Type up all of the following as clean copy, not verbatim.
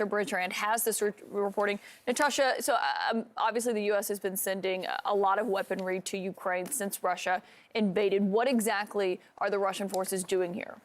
Bertrand has this reporting. Natasha, so obviously the U.S. has been sending a lot of weaponry to Ukraine since Russia invaded. What exactly are the Russian forces doing here?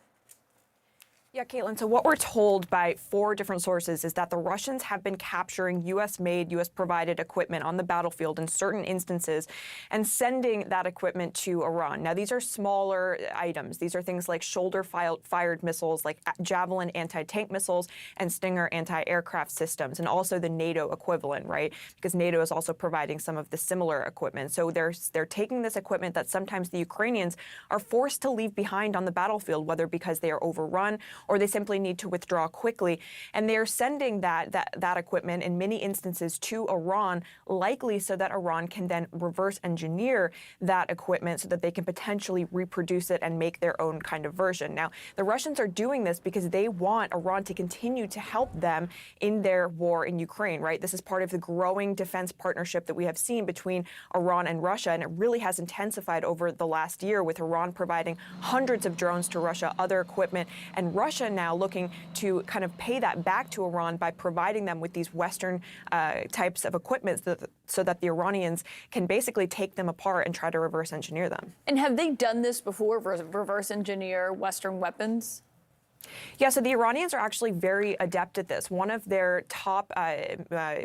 Yeah, Caitlin, so what we're told by 4 different sources is that the Russians have been capturing U.S.-made, U.S.-provided equipment on the battlefield in certain instances and sending that equipment to Iran. Now, these are smaller items. These are things like shoulder-fired missiles, like Javelin anti-tank missiles and Stinger anti-aircraft systems, and also the NATO equivalent, right? Because NATO is also providing some of the similar equipment. So they're taking this equipment that sometimes the Ukrainians are forced to leave behind on the battlefield, whether because they are overrun or they simply need to withdraw quickly. And they're sending that equipment in many instances to Iran, likely so that Iran can then reverse engineer that equipment so that they can potentially reproduce it and make their own kind of version. Now, the Russians are doing this because they want Iran to continue to help them in their war in Ukraine, right? This is part of the growing defense partnership that we have seen between Iran and Russia, and it really has intensified over the last year, with Iran providing hundreds of drones to Russia, other equipment, and Russia now looking to kind of pay that back to Iran by providing them with these Western types of equipment so that the Iranians can basically take them apart and try to reverse engineer them. And have they done this before, reverse engineer Western weapons? Yeah, so the Iranians are actually very adept at this. One of their top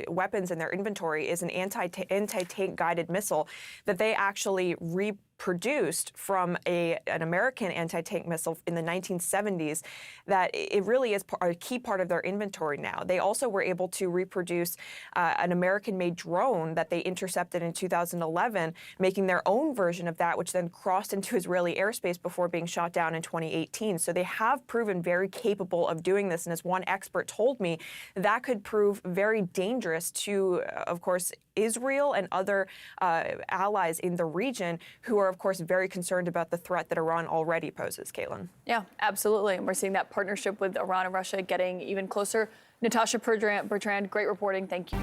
weapons in their inventory is an anti-tank guided missile that they actually reproduced from an American anti-tank missile in the 1970s. That it really is a key part of their inventory now. They also were able to reproduce an American-made drone that they intercepted in 2011, making their own version of that, which then crossed into Israeli airspace before being shot down in 2018. So they have proven very capable of doing this. And as one expert told me, that could prove very dangerous to, of course, Israel and other allies in the region who are, of course, very concerned about the threat that Iran already poses, Caitlin. Yeah, absolutely. And we're seeing that partnership with Iran and Russia getting even closer. Natasha Bertrand, great reporting. Thank you.